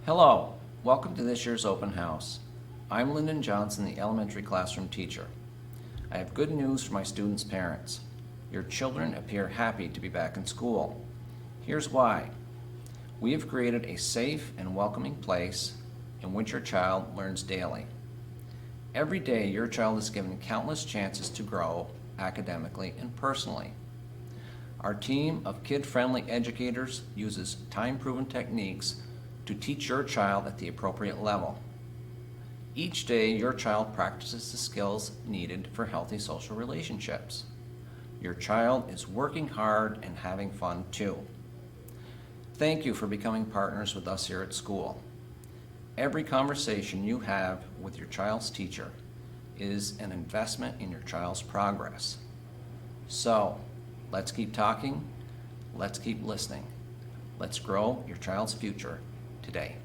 Hello, welcome to this year's open house. I'm Lyndon Johnson, the elementary classroom teacher. I have good news for my students' parents. Your children appear happy to be back in school. Here's why. We have created a safe and welcoming place in which your child learns daily. Every day, your child is given countless chances to grow academically and personally. Our team of kid-friendly educators uses time-proven techniques to teach your child at the appropriate level. Each day, your child practices the skills needed for healthy social relationships. Your child is working hard and having fun too. Thank you for becoming partners with us here at school. Every conversation you have with your child's teacher is an investment in your child's progress. So, let's keep talking, let's keep listening. Let's grow your child's future today.